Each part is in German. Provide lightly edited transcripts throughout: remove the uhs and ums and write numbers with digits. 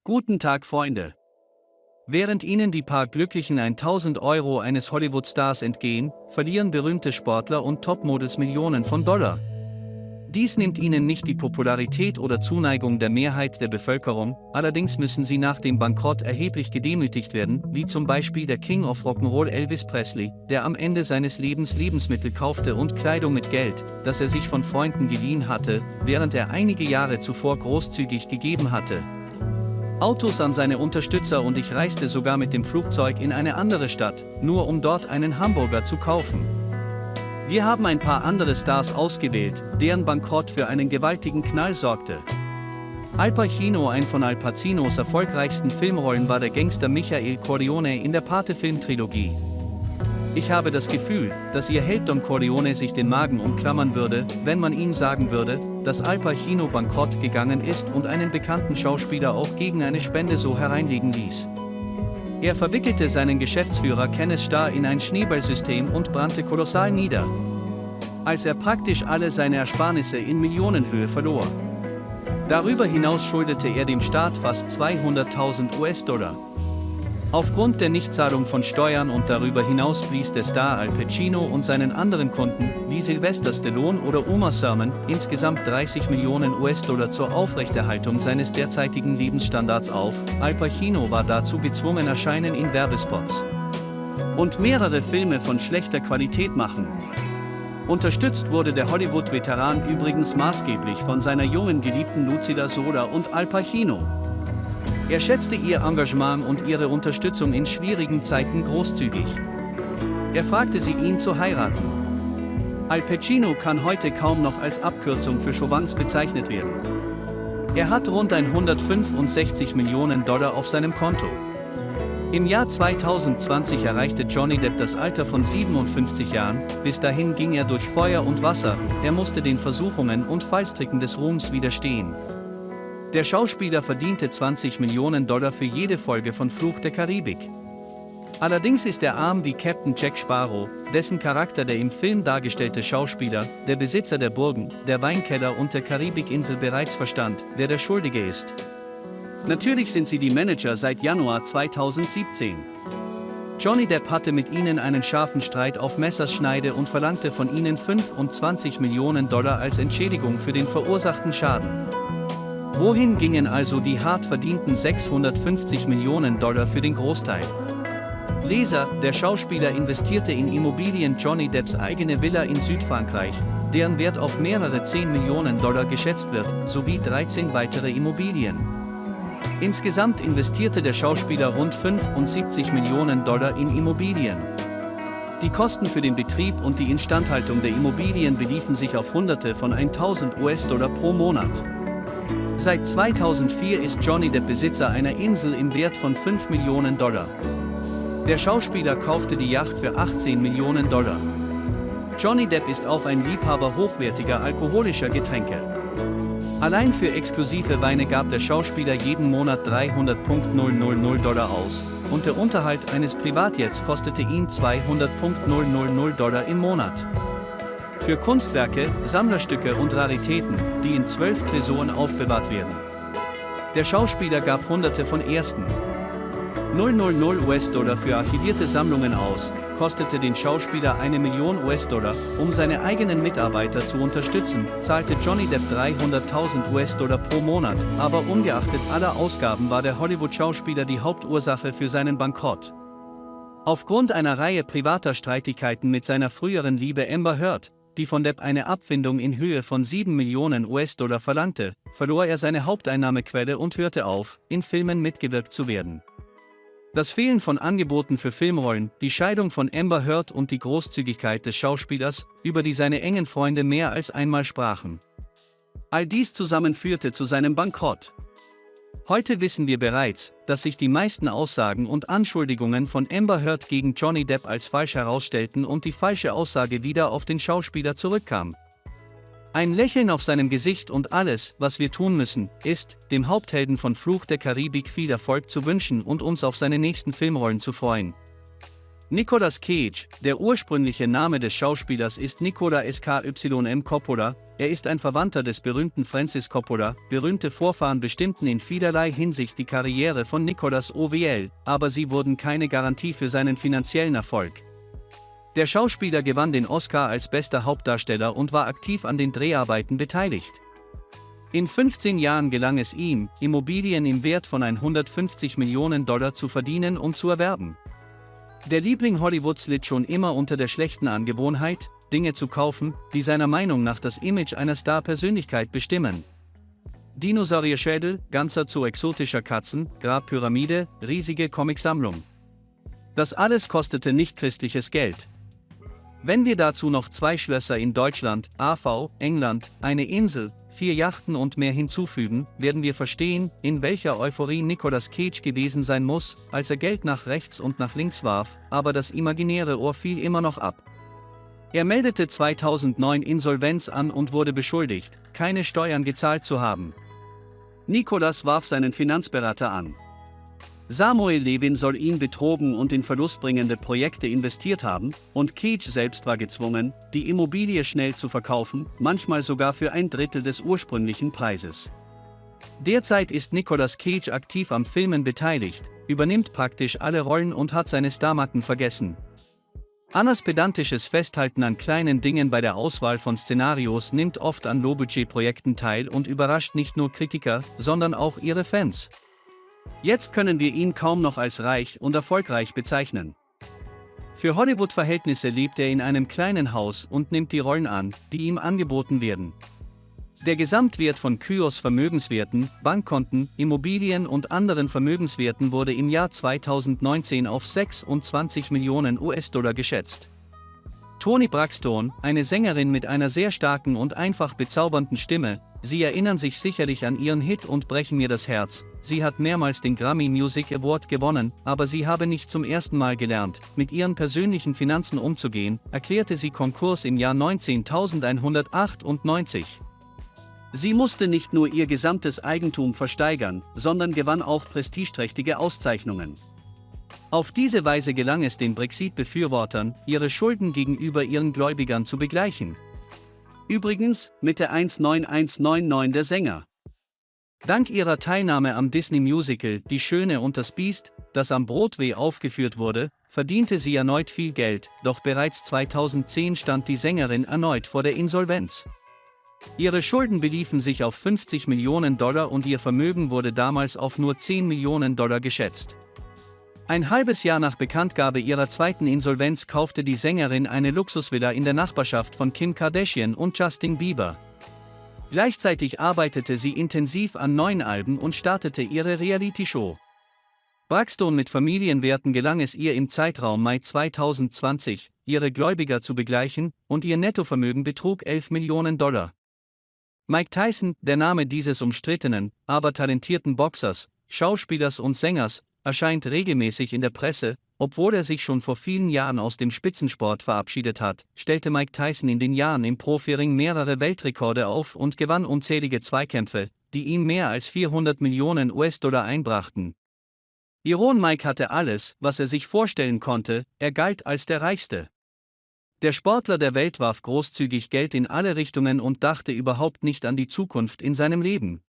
Guten Tag, Freunde. Während Ihnen die paar glücklichen 1000 Euro eines Hollywood-Stars entgehen, verlieren berühmte Sportler und Topmodels Millionen von Dollar. Dies nimmt Ihnen nicht die Popularität oder Zuneigung der Mehrheit der Bevölkerung, allerdings müssen Sie nach dem Bankrott erheblich gedemütigt werden, wie zum Beispiel der King of Rock'n'Roll Elvis Presley, der am Ende seines Lebens Lebensmittel kaufte und Kleidung mit Geld, das er sich von Freunden geliehen hatte, während er einige Jahre zuvor großzügig gegeben hatte. Autos an seine Unterstützer und ich reiste sogar mit dem Flugzeug in eine andere Stadt, nur um dort einen Hamburger zu kaufen. Wir haben ein paar andere Stars ausgewählt, deren Bankrott für einen gewaltigen Knall sorgte. Al Pacino, ein von Al Pacinos erfolgreichsten Filmrollen, war der Gangster Michael Corleone in der Pate-Filmtrilogie. Ich habe das Gefühl, dass Ihr Held Don Corleone sich den Magen umklammern würde, wenn man ihm sagen würde, dass Al Pacino bankrott gegangen ist und einen bekannten Schauspieler auch gegen eine Spende so hereinlegen ließ. Er verwickelte seinen Geschäftsführer Kenneth Starr in ein Schneeballsystem und brannte kolossal nieder, als er praktisch alle seine Ersparnisse in Millionenhöhe verlor. Darüber hinaus schuldete er dem Staat fast 200.000 US-Dollar. Aufgrund der Nichtzahlung von Steuern und darüber hinaus blies der Star Al Pacino und seinen anderen Kunden, wie Sylvester Stallone oder Uma Thurman, insgesamt 30 Millionen US-Dollar zur Aufrechterhaltung seines derzeitigen Lebensstandards auf. Al Pacino war dazu gezwungen, erscheinen in Werbespots und mehrere Filme von schlechter Qualität machen. Unterstützt wurde der Hollywood-Veteran übrigens maßgeblich von seiner jungen Geliebten Lucida Sola und Al Pacino. Er schätzte ihr Engagement und ihre Unterstützung in schwierigen Zeiten großzügig. Er fragte sie, ihn zu heiraten. Al Pacino kann heute kaum noch als Abkürzung für Chauvins bezeichnet werden. Er hat rund 165 Millionen Dollar auf seinem Konto. Im Jahr 2020 erreichte Johnny Depp das Alter von 57 Jahren, bis dahin ging er durch Feuer und Wasser, er musste den Versuchungen und Fallstricken des Ruhms widerstehen. Der Schauspieler verdiente 20 Millionen Dollar für jede Folge von Fluch der Karibik. Allerdings ist er arm wie Captain Jack Sparrow, dessen Charakter der im Film dargestellte Schauspieler, der Besitzer der Burgen, der Weinkeller und der Karibikinsel bereits verstand, wer der Schuldige ist. Natürlich sind sie die Manager seit Januar 2017. Johnny Depp hatte mit ihnen einen scharfen Streit auf Messerschneide und verlangte von ihnen 25 Millionen Dollar als Entschädigung für den verursachten Schaden. Wohin gingen also die hart verdienten 650 Millionen Dollar für den Großteil? Leser, der Schauspieler investierte in Immobilien. Johnny Depps eigene Villa in Südfrankreich, deren Wert auf mehrere 10 Millionen Dollar geschätzt wird, sowie 13 weitere Immobilien. Insgesamt investierte der Schauspieler rund 75 Millionen Dollar in Immobilien. Die Kosten für den Betrieb und die Instandhaltung der Immobilien beliefen sich auf Hunderte von 1000 US-Dollar pro Monat. Seit 2004 ist Johnny Depp Besitzer einer Insel im Wert von 5 Millionen Dollar. Der Schauspieler kaufte die Yacht für 18 Millionen Dollar. Johnny Depp ist auch ein Liebhaber hochwertiger alkoholischer Getränke. Allein für exklusive Weine gab der Schauspieler jeden Monat 300.000 Dollar aus, und der Unterhalt eines Privatjets kostete ihn 200.000 Dollar im Monat. Für Kunstwerke, Sammlerstücke und Raritäten, die in 12 Tresoren aufbewahrt werden. Der Schauspieler gab Hunderte von ersten 000 US-Dollar für archivierte Sammlungen aus, kostete den Schauspieler 1 Million US-Dollar, um seine eigenen Mitarbeiter zu unterstützen, zahlte Johnny Depp 300.000 US-Dollar pro Monat, aber ungeachtet aller Ausgaben war der Hollywood-Schauspieler die Hauptursache für seinen Bankrott. Aufgrund einer Reihe privater Streitigkeiten mit seiner früheren Liebe Amber Heard, die von Depp eine Abfindung in Höhe von 7 Millionen US-Dollar verlangte, verlor er seine Haupteinnahmequelle und hörte auf, in Filmen mitgewirkt zu werden. Das Fehlen von Angeboten für Filmrollen, die Scheidung von Amber Heard und die Großzügigkeit des Schauspielers, über die seine engen Freunde mehr als einmal sprachen. All dies zusammen führte zu seinem Bankrott. Heute wissen wir bereits, dass sich die meisten Aussagen und Anschuldigungen von Amber Heard gegen Johnny Depp als falsch herausstellten und die falsche Aussage wieder auf den Schauspieler zurückkam. Ein Lächeln auf seinem Gesicht und alles, was wir tun müssen, ist, dem Haupthelden von Fluch der Karibik viel Erfolg zu wünschen und uns auf seine nächsten Filmrollen zu freuen. Nicolas Cage, der ursprüngliche Name des Schauspielers ist Nicola Skym Coppola, er ist ein Verwandter des berühmten Francis Coppola, berühmte Vorfahren bestimmten in vielerlei Hinsicht die Karriere von Nicolas OWL, aber sie wurden keine Garantie für seinen finanziellen Erfolg. Der Schauspieler gewann den Oscar als bester Hauptdarsteller und war aktiv an den Dreharbeiten beteiligt. In 15 Jahren gelang es ihm, Immobilien im Wert von 150 Millionen Dollar zu verdienen und zu erwerben. Der Liebling Hollywoods litt schon immer unter der schlechten Angewohnheit, Dinge zu kaufen, die seiner Meinung nach das Image einer Star-Persönlichkeit bestimmen. Dinosaurierschädel, ganzer Zoo exotischer Katzen, Grabpyramide, riesige Comicsammlung. Das alles kostete nicht christliches Geld. Wenn wir dazu noch 2 Schlösser in Deutschland, AV, England, eine Insel, 4 Yachten und mehr hinzufügen, werden wir verstehen, in welcher Euphorie Nicolas Cage gewesen sein muss, als er Geld nach rechts und nach links warf, aber das imaginäre Ohr fiel immer noch ab. Er meldete 2009 Insolvenz an und wurde beschuldigt, keine Steuern gezahlt zu haben. Nicolas warf seinen Finanzberater an. Samuel Levin soll ihn betrogen und in verlustbringende Projekte investiert haben, und Cage selbst war gezwungen, die Immobilie schnell zu verkaufen, manchmal sogar für 1/3 des ursprünglichen Preises. Derzeit ist Nicolas Cage aktiv am Filmen beteiligt, übernimmt praktisch alle Rollen und hat seine Starmacken vergessen. Annas pedantisches Festhalten an kleinen Dingen bei der Auswahl von Szenarios nimmt oft an Low-Budget-Projekten teil und überrascht nicht nur Kritiker, sondern auch ihre Fans. Jetzt können wir ihn kaum noch als reich und erfolgreich bezeichnen. Für Hollywood-Verhältnisse lebt er in einem kleinen Haus und nimmt die Rollen an, die ihm angeboten werden. Der Gesamtwert von Kyos Vermögenswerten, Bankkonten, Immobilien und anderen Vermögenswerten wurde im Jahr 2019 auf 26 Millionen US-Dollar geschätzt. Toni Braxton, eine Sängerin mit einer sehr starken und einfach bezaubernden Stimme, Sie erinnern sich sicherlich an ihren Hit und brechen mir das Herz. Sie hat mehrmals den Grammy Music Award gewonnen, aber sie habe nicht zum ersten Mal gelernt, mit ihren persönlichen Finanzen umzugehen, erklärte sie Konkurs im Jahr 1998. Sie musste nicht nur ihr gesamtes Eigentum versteigern, sondern gewann auch prestigeträchtige Auszeichnungen. Auf diese Weise gelang es den Brexit-Befürwortern, ihre Schulden gegenüber ihren Gläubigern zu begleichen. Übrigens, mit der 19199 der Sänger. Dank ihrer Teilnahme am Disney-Musical Die Schöne und das Biest, das am Broadway aufgeführt wurde, verdiente sie erneut viel Geld, doch bereits 2010 stand die Sängerin erneut vor der Insolvenz. Ihre Schulden beliefen sich auf 50 Millionen Dollar und ihr Vermögen wurde damals auf nur 10 Millionen Dollar geschätzt. Ein halbes Jahr nach Bekanntgabe ihrer zweiten Insolvenz kaufte die Sängerin eine Luxusvilla in der Nachbarschaft von Kim Kardashian und Justin Bieber. Gleichzeitig arbeitete sie intensiv an neuen Alben und startete ihre Reality-Show. Braxton mit Familienwerten gelang es ihr im Zeitraum Mai 2020, ihre Gläubiger zu begleichen, und ihr Nettovermögen betrug 11 Millionen Dollar. Mike Tyson, der Name dieses umstrittenen, aber talentierten Boxers, Schauspielers und Sängers, erscheint regelmäßig in der Presse, obwohl er sich schon vor vielen Jahren aus dem Spitzensport verabschiedet hat, stellte Mike Tyson in den Jahren im Profiring mehrere Weltrekorde auf und gewann unzählige Zweikämpfe, die ihm mehr als 400 Millionen US-Dollar einbrachten. Iron Mike hatte alles, was er sich vorstellen konnte, er galt als der Reichste. Der Sportler der Welt warf großzügig Geld in alle Richtungen und dachte überhaupt nicht an die Zukunft in seinem Leben.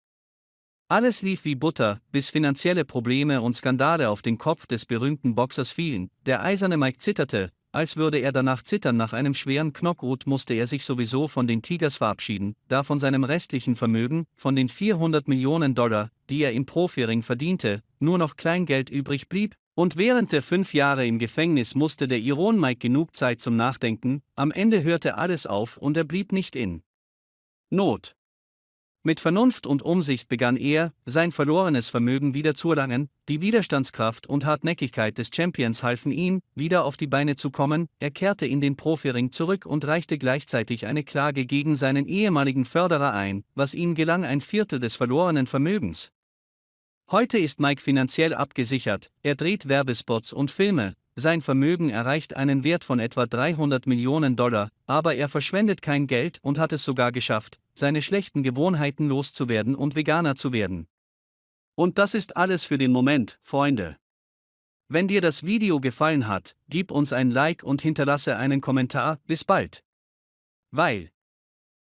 Alles lief wie Butter, bis finanzielle Probleme und Skandale auf den Kopf des berühmten Boxers fielen. Der eiserne Mike zitterte, als würde er danach zittern. Nach einem schweren Knockout musste er sich sowieso von den Tigers verabschieden, da von seinem restlichen Vermögen, von den 400 Millionen Dollar, die er im Profiring verdiente, nur noch Kleingeld übrig blieb. Und während der 5 Jahre im Gefängnis musste der Iron Mike genug Zeit zum Nachdenken, am Ende hörte alles auf und er blieb nicht in Not. Mit Vernunft und Umsicht begann er, sein verlorenes Vermögen wieder zu erlangen, die Widerstandskraft und Hartnäckigkeit des Champions halfen ihm, wieder auf die Beine zu kommen, er kehrte in den Profiring zurück und reichte gleichzeitig eine Klage gegen seinen ehemaligen Förderer ein, was ihm gelang, 1/4 des verlorenen Vermögens. Heute ist Mike finanziell abgesichert, er dreht Werbespots und Filme, sein Vermögen erreicht einen Wert von etwa 300 Millionen Dollar, aber er verschwendet kein Geld und hat es sogar geschafft, seine schlechten Gewohnheiten loszuwerden und Veganer zu werden. Und das ist alles für den Moment, Freunde. Wenn dir das Video gefallen hat, gib uns ein Like und hinterlasse einen Kommentar. Bis bald. Weil